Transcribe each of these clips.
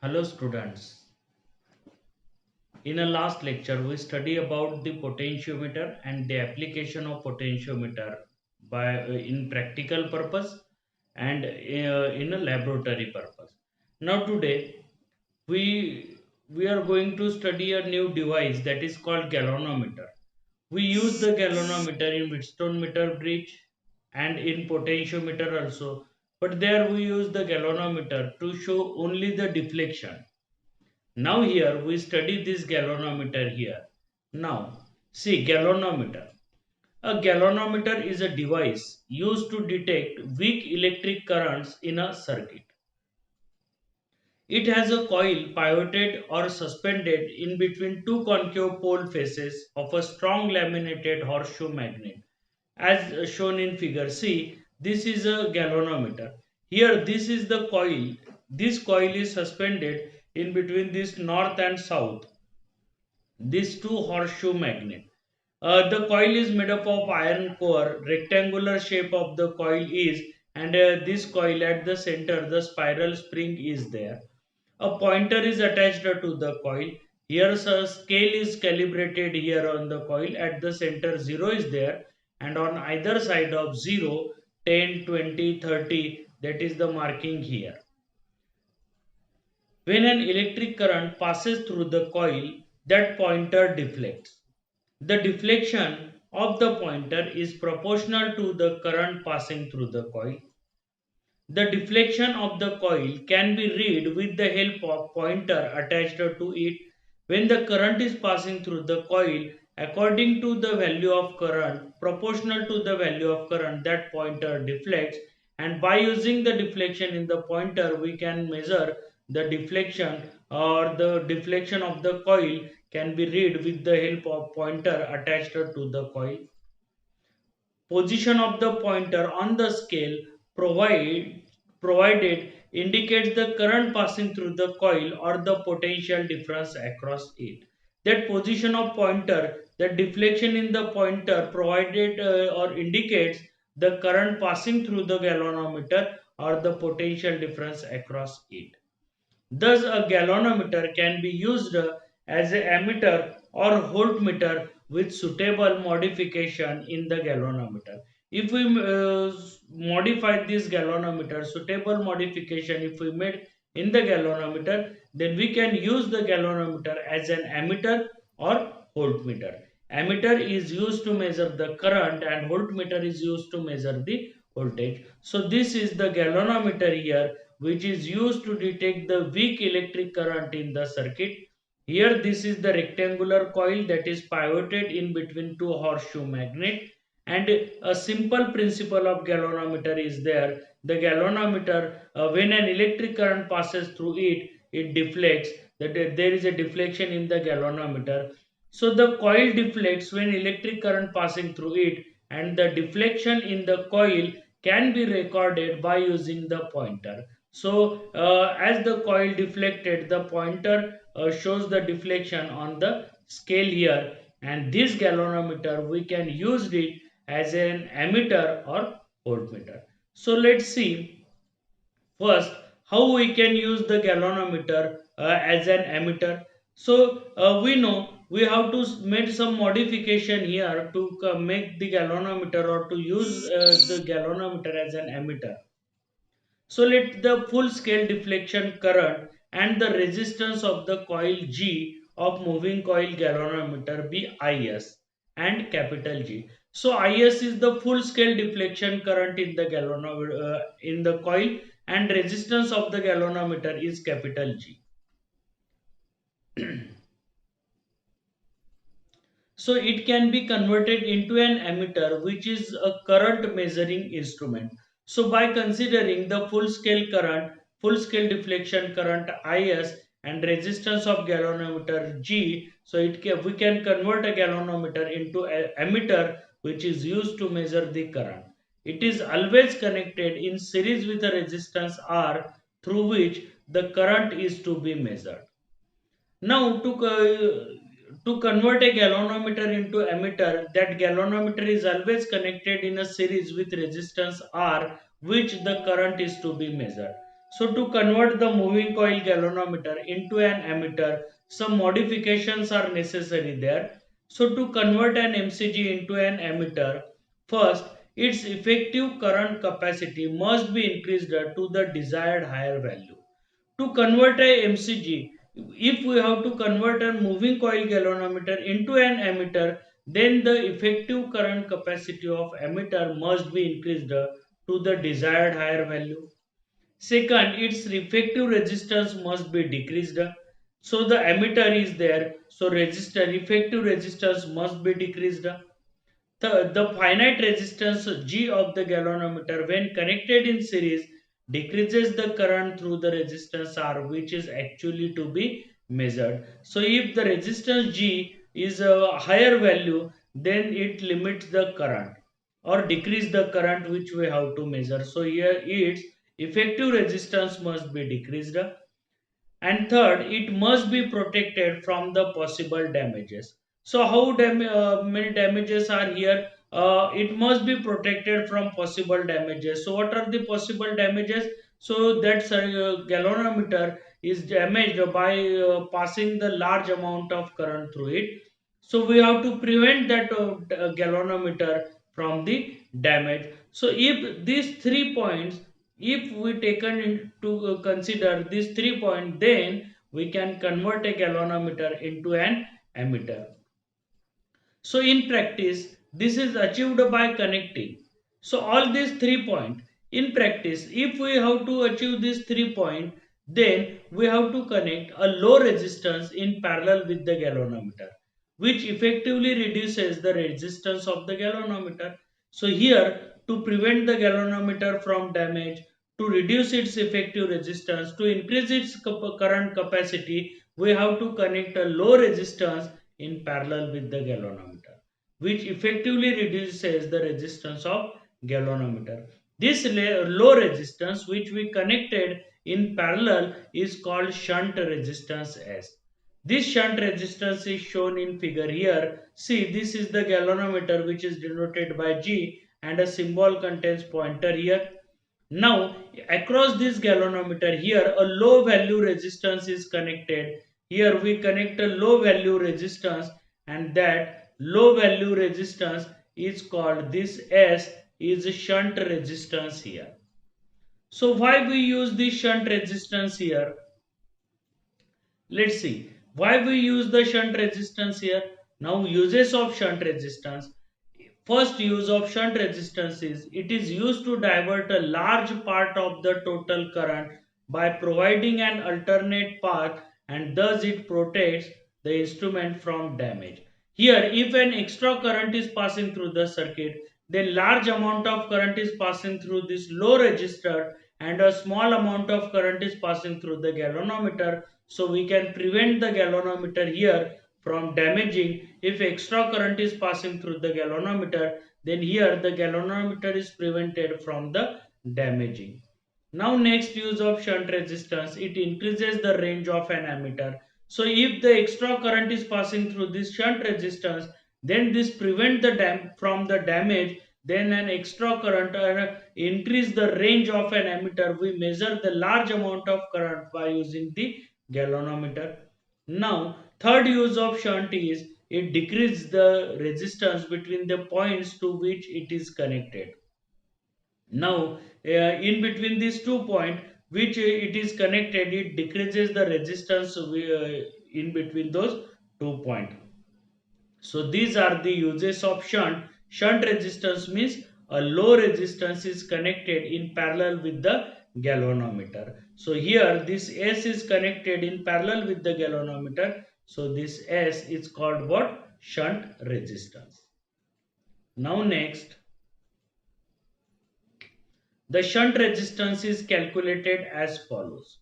Hello students. In a last lecture we study about the potentiometer and the application of potentiometer in practical purpose and in a laboratory purpose. Now today we are going to study a new device that is called galvanometer. We use the galvanometer in Wheatstone meter bridge and in potentiometer also, but there we use the galvanometer to show only the deflection. Now here we study this galvanometer here. Now see galvanometer. A galvanometer is a device used to detect weak electric currents in a circuit. It has a coil pivoted or suspended in between two concave pole faces of a strong laminated horseshoe magnet. As shown in figure C, this is a galvanometer. Here this is the coil. This coil is suspended in between this north and south, these two horseshoe magnet. The coil is made up of iron core. Rectangular shape of the coil is, and this coil at the center, the spiral spring is there. A pointer is attached to the coil. Here a scale is calibrated here on the coil. At the center 0 is there, and on either side of 0, 10, 20, 30, that is the marking here. When an electric current passes through the coil, that pointer deflects. The deflection of the pointer is proportional to the current passing through the coil. The deflection of the coil can be read with the help of pointer attached to it. When the current is passing through the coil, according to the value of current proportional to the value of current, that pointer deflects, and by using the deflection in the pointer we can measure the deflection, or the deflection of the coil can be read with the help of pointer attached to the coil. Position of the pointer on the scale provided indicates the current passing through the coil or the potential difference across it. That position of pointer, the deflection in the pointer provided or indicates the current passing through the galvanometer or the potential difference across it. Thus, a galvanometer can be used as an ammeter or voltmeter with suitable modification in the galvanometer. If we modify this galvanometer, suitable modification if we made in the galvanometer, then we can use the galvanometer as an ammeter or voltmeter. Ammeter is used to measure the current and voltmeter is used to measure the voltage. So this is the galvanometer here, which is used to detect the weak electric current in the circuit. Here this is the rectangular coil that is pivoted in between two horseshoe magnet, and a simple principle of galvanometer is there. The galvanometer, when an electric current passes through it, it deflects. That there is a deflection in the galvanometer. So the coil deflects when electric current passing through it, and the deflection in the coil can be recorded by using the pointer. So as the coil deflected, the pointer shows the deflection on the scale here, and this galvanometer we can use it as an ammeter or voltmeter. So let's see first how we can use the galvanometer as an ammeter. So we know we have to make some modification here to make the galvanometer or to use the galvanometer as an ammeter. So let the full scale deflection current and the resistance of the coil G of moving coil galvanometer be Is and capital G. So Is is the full scale deflection current in the in the coil, and resistance of the galvanometer is capital G. So it can be converted into an ammeter, which is a current measuring instrument. So by considering the full scale current, full scale deflection current Is and resistance of galvanometer G, so we can convert a galvanometer into an ammeter which is used to measure the current. It is always connected in series with a resistance R through which the current is to be measured. Now, to convert a galvanometer into ammeter, that galvanometer is always connected in a series with resistance R, which the current is to be measured. So to convert the moving coil galvanometer into an ammeter, some modifications are necessary there. So to convert an MCG into an ammeter, first its effective current capacity must be increased to the desired higher value. To convert a MCG, if we have to convert a moving coil galvanometer into an ammeter, then the effective current capacity of ammeter must be increased to the desired higher value. Second, its effective resistance must be decreased. So the ammeter is there, so effective resistance must be decreased. The finite resistance G of the galvanometer when connected in series decreases the current through the resistance R, which is actually to be measured. So if the resistance G is a higher value, then it limits the current or decrease the current which we have to measure. So here its effective resistance must be decreased, and third, it must be protected from the possible damages. So how many damages are here? It must be protected from possible damages. So what are the possible damages? So that galvanometer is damaged by passing the large amount of current through it. So we have to prevent that galvanometer from the damage. So if these 3 points, if we taken into consider these 3 points, then we can convert a galvanometer into an ammeter. So in practice, this is achieved by connecting. So all these 3 points. In practice, if we have to achieve these 3 points, then we have to connect a low resistance in parallel with the galvanometer, which effectively reduces the resistance of the galvanometer. So here, to prevent the galvanometer from damage, to reduce its effective resistance, to increase its current capacity, we have to connect a low resistance in parallel with the galvanometer, which effectively reduces the resistance of galvanometer. This low resistance which we connected in parallel is called shunt resistance S. This shunt resistance is shown in figure here. See, this is the galvanometer which is denoted by G and a symbol contains pointer here. Now, across this galvanometer here, a low value resistance is connected. Here we connect a low value resistance, and that low value resistance is called, this S is shunt resistance here. So why we use this shunt resistance here? Let's see why we use the shunt resistance here. Now uses of shunt resistance. First use of shunt resistance is it is used to divert a large part of the total current by providing an alternate path, and thus it protects the instrument from damage. Here, if an extra current is passing through the circuit, then large amount of current is passing through this low resistor and a small amount of current is passing through the galvanometer. So we can prevent the galvanometer here from damaging. If extra current is passing through the galvanometer, then here the galvanometer is prevented from the damaging. Now next use of shunt resistance, it increases the range of an ammeter. So if the extra current is passing through this shunt resistance, then this prevent the from the damage. Then an extra current increase the range of an ammeter. We measure the large amount of current by using the galvanometer. Now third use of shunt is it decreases the resistance between the points to which it is connected. Now, in between these 2 points, which it is connected, it decreases the resistance in between those 2 points. So these are the uses of shunt. Shunt resistance means a low resistance is connected in parallel with the galvanometer. So here this S is connected in parallel with the galvanometer. So this S is called what? Shunt resistance. Now next, the shunt resistance is calculated as follows.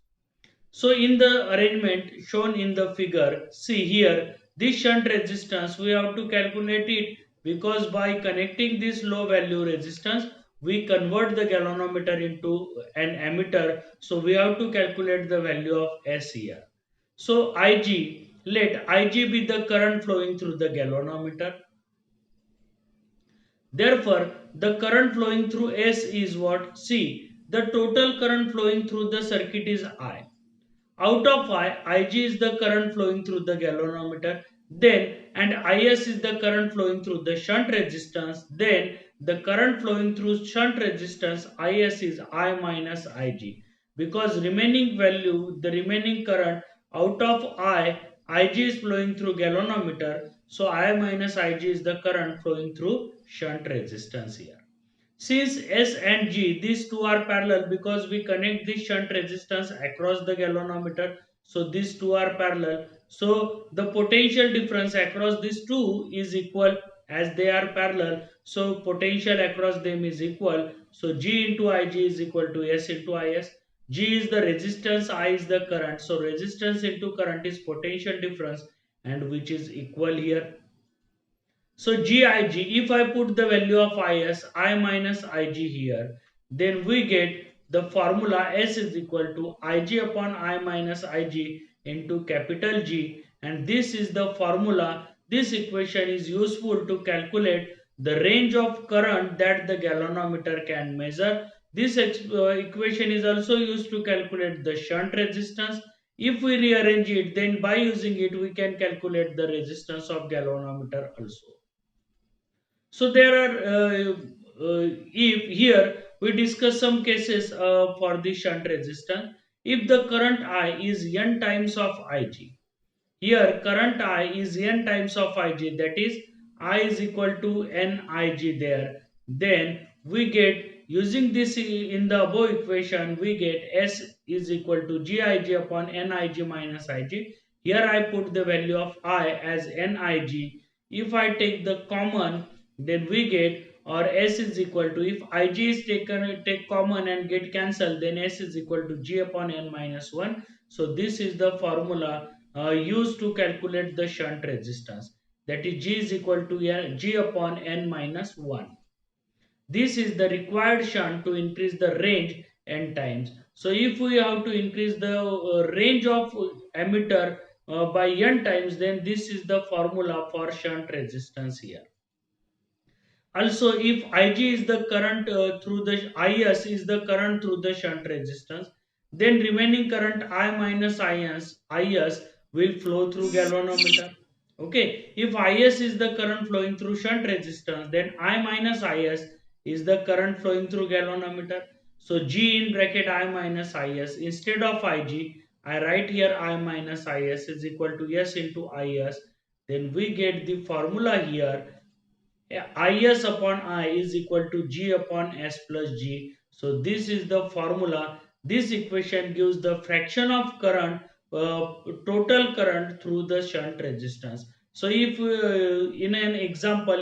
So in the arrangement shown in the figure, see here, this shunt resistance we have to calculate it, because by connecting this low value resistance, we convert the galvanometer into an ammeter. So we have to calculate the value of S here. So Ig, let Ig be the current flowing through the galvanometer. Therefore, the current flowing through S is what? C. the total current flowing through the circuit is I. Out of I, Ig is the current flowing through the galvanometer. Then, and Is is the current flowing through the shunt resistance. Then, the current flowing through shunt resistance Is is I minus Ig. Because remaining value, the remaining current out of Ig is flowing through galvanometer. So I minus Ig is the current flowing through shunt resistance here. Since S and G, these two are parallel because we connect the shunt resistance across the galvanometer. So these two are parallel. So the potential difference across these two is equal as they are parallel. So potential across them is equal. So G into Ig is equal to S into Is. G is the resistance, I is the current. So resistance into current is potential difference and which is equal here. So Gig, if I put the value of Is, I minus Ig here, then we get the formula S is equal to Ig upon I minus Ig into capital G, and this is the formula. This equation is useful to calculate the range of current that the galvanometer can measure. This equation is also used to calculate the shunt resistance. If we rearrange it, then by using it we can calculate the resistance of galvanometer also. So there are, if here we discuss some cases for the shunt resistance. If the current I is n times of Ig, here current I is n times of Ig, that is I is equal to n Ig there. Then we get, using this in the above equation, we get S is equal to Gig upon Nig minus Ig. Here I put the value of I as Nig. If I take the common, then we get, or S is equal to, if Ig is taken, take common and get cancelled, then S is equal to G upon N minus 1. So this is the formula used to calculate the shunt resistance, that is G is equal to G upon N minus 1. This is the required shunt to increase the range n times. So if we have to increase the range of ammeter by n times, then this is the formula for shunt resistance here. Also, if Ig is the current through the Is is the current through the shunt resistance, then remaining current I minus Is will flow through galvanometer. Okay, if Is is the current flowing through shunt resistance, then I minus Is is the current flowing through galvanometer. So G in bracket I minus Is, instead of Ig, I write here I minus Is is equal to S into Is. Then we get the formula here, Is upon I is equal to G upon S plus G. So this is the formula. This equation gives the fraction of current, total current through the shunt resistance. So if in an example,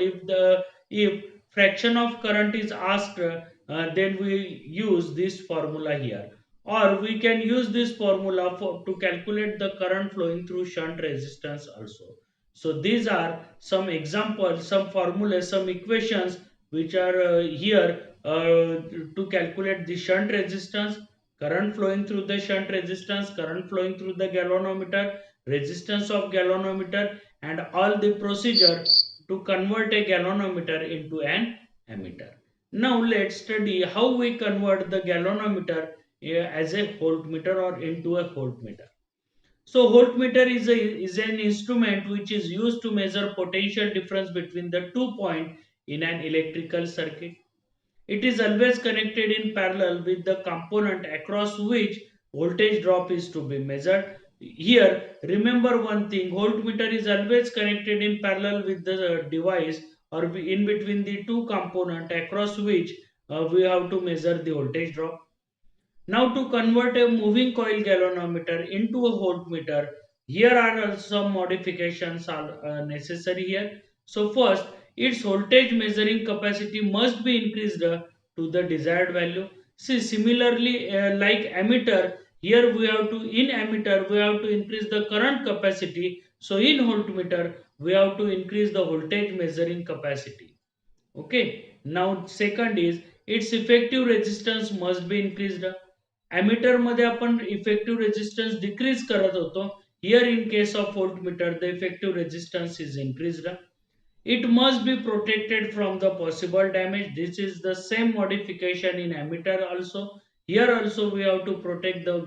if fraction of current is asked, then we use this formula here. Or we can use this formula to calculate the current flowing through shunt resistance also. So these are some examples, some formulas, some equations which are here to calculate the shunt resistance, current flowing through the shunt resistance, current flowing through the galvanometer, resistance of galvanometer, and all the procedure to convert a galvanometer into an ammeter. Now let's study how we convert the galvanometer as a voltmeter or into a voltmeter. So voltmeter is an instrument which is used to measure potential difference between the 2 points in an electrical circuit. It is always connected in parallel with the component across which voltage drop is to be measured. Here, remember one thing, voltmeter is always connected in parallel with the device or in between the two component across which we have to measure the voltage drop. Now to convert a moving coil galvanometer into a voltmeter, here are some modifications are necessary here. So first, its voltage measuring capacity must be increased to the desired value. See, similarly, like ammeter, here we have to, in ammeter, we have to increase the current capacity. So in voltmeter, we have to increase the voltage measuring capacity. Okay. Now second is, its effective resistance must be increased. Ammeter मध्ये आपण effective resistance decrease करत होतो. Here in case of voltmeter, the effective resistance is increased. It must be protected from the possible damage. This is the same modification in ammeter also. Here also we have to protect the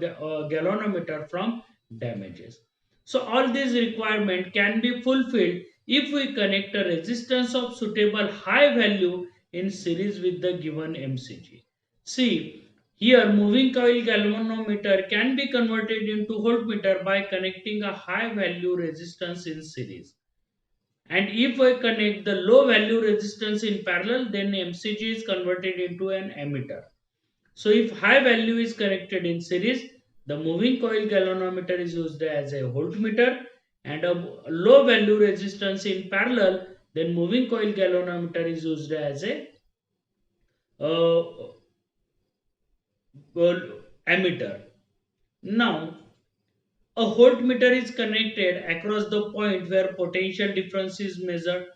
galvanometer from damages. So all these requirement can be fulfilled if we connect a resistance of suitable high value in series with the given MCG. See, here moving coil galvanometer can be converted into voltmeter by connecting a high value resistance in series. And if I connect the low value resistance in parallel, then MCG is converted into an ammeter. So if high value is connected in series, the moving coil galvanometer is used as a voltmeter, and a low value resistance in parallel, then moving coil galvanometer is used as a uh, ammeter. Now, a voltmeter is connected across the point where potential difference is measured.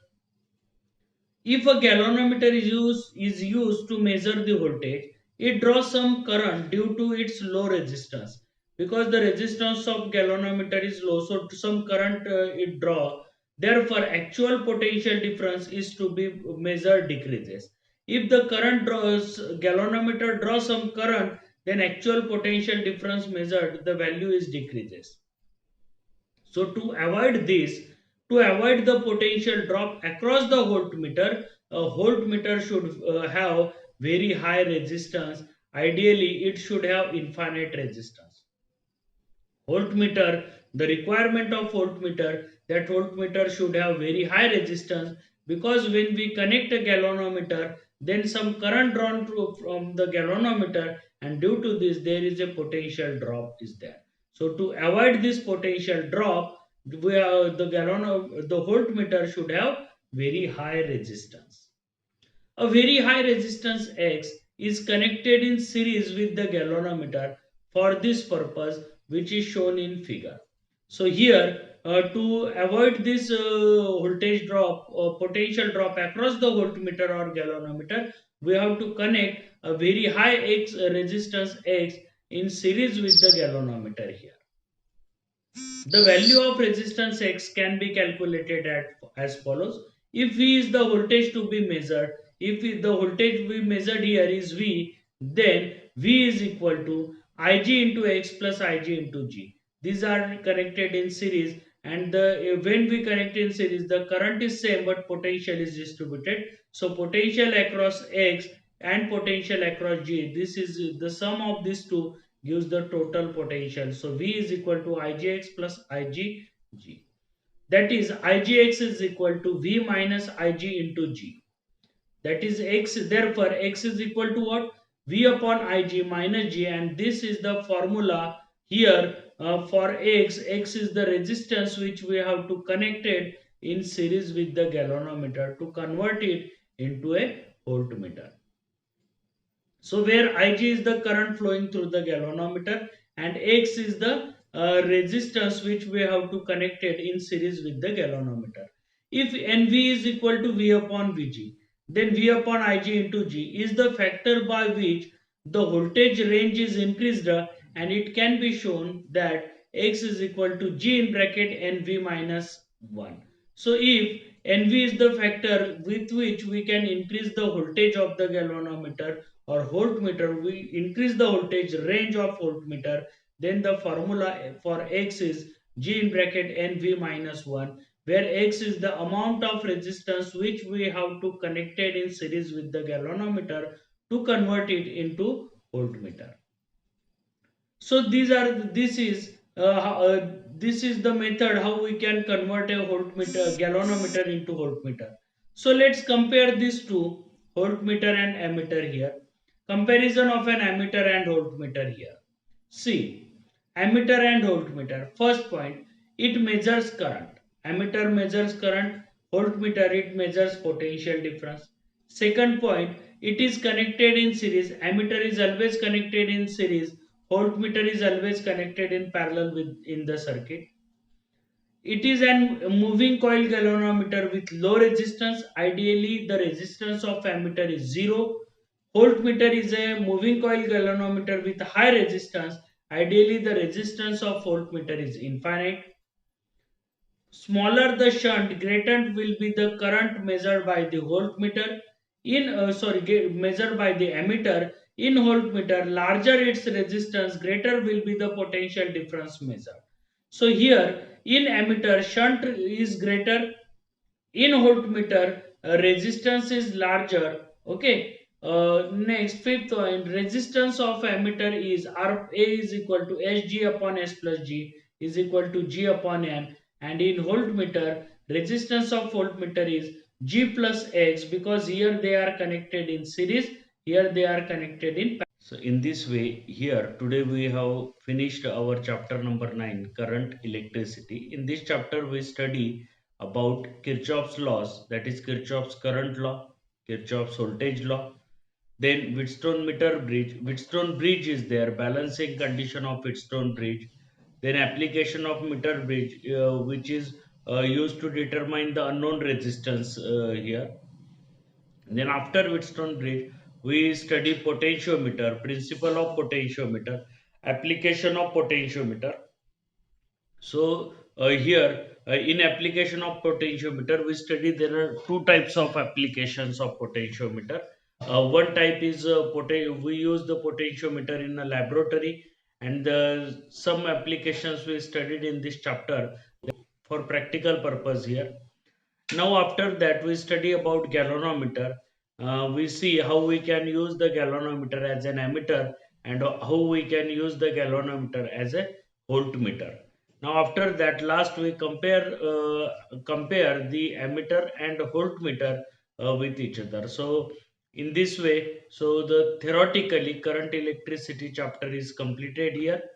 If a galvanometer is used to measure the voltage, it draws some current due to its low resistance. Because the resistance of galvanometer is low, so some current it draw. Therefore, actual potential difference is to be measured decreases. If the current draws galvanometer draws some current, then actual potential difference measured the value is decreases. So to avoid the potential drop across the voltmeter, a voltmeter should have very high resistance. Ideally, it should have infinite resistance. Voltmeter, the requirement of voltmeter, that voltmeter should have very high resistance, because when we connect a galvanometer, then some current drawn from the galvanometer, and due to this there is a potential drop is there. So to avoid this potential drop, the voltmeter should have very high resistance. A very high resistance X is connected in series with the galvanometer for this purpose, which is shown in figure. So here, to avoid this voltage drop or potential drop across the voltmeter or galvanometer, we have to connect a very high X resistance X in series with the galvanometer here. The value of resistance X can be calculated as follows. If V is the voltage to be measured, if the voltage we measured here is V, then V is equal to Ig into X plus Ig into G. These are connected in series, and when we connect in series, the current is same but potential is distributed. So potential across X and potential across G, this is the sum of these two gives the total potential. So V is equal to Igx plus Igg. That is Igx is equal to V minus Ig into G. That is X. Therefore, X is equal to what? V upon Ig minus G, and this is the formula here for X. X is the resistance which we have to connect it in series with the galvanometer to convert it into a voltmeter. So where Ig is the current flowing through the galvanometer, and X is the resistance which we have to connect it in series with the galvanometer. If NV is equal to V upon Vg, then V upon Ig into G is the factor by which the voltage range is increased, and it can be shown that X is equal to G in bracket NV minus 1. So if NV is the factor with which we can increase the voltage of the galvanometer or voltmeter, we increase the voltage range of voltmeter, then the formula for X is G in bracket NV minus 1, where X is the amount of resistance which we have to connect it in series with the galvanometer to convert it into voltmeter. So this is the method how we can convert a voltmeter galvanometer into voltmeter. So let's compare these two, voltmeter and ammeter here. Comparison of an ammeter and voltmeter here. See, ammeter and voltmeter. First point, it measures current. Ammeter measures current, voltmeter it measures potential difference. Second point, it is connected in series. Ammeter is always connected in series. Voltmeter is always connected in parallel with in the circuit. It is an moving coil galvanometer with low resistance. Ideally, the resistance of ammeter is 0. Voltmeter is a moving coil galvanometer with high resistance. Ideally, the resistance of voltmeter is infinite. Smaller the shunt, greater will be the current measured by the voltmeter. Measured by the ammeter. In voltmeter, larger its resistance, greater will be the potential difference measured. So here in ammeter, shunt is greater. In voltmeter, resistance is larger. Okay. Next, fifth one, resistance of ammeter is R A is equal to Sg upon S plus G is equal to G upon M, and in voltmeter, resistance of voltmeter is G plus X, because here they are connected in series, here they are connected in. So in this way, here today we have finished our chapter number 9, current electricity. In this chapter we study about Kirchhoff's laws, that is Kirchhoff's current law, Kirchhoff's voltage law, then Wheatstone meter bridge. Wheatstone bridge is there, balancing condition of Wheatstone bridge. Then application of meter bridge, which is used to determine the unknown resistance here. Then after Wheatstone bridge, we study potentiometer, principle of potentiometer, application of potentiometer. So here in application of potentiometer, we study there are two types of applications of potentiometer. One type is we use the potentiometer in a laboratory, and some applications we studied in this chapter for practical purpose here. Now, after that, we study about galvanometer. We see how we can use the galvanometer as an ammeter, and how we can use the galvanometer as a voltmeter. Now, after that, last we compare the ammeter and voltmeter with each other. So, in this way, so the theoretically current electricity chapter is completed here.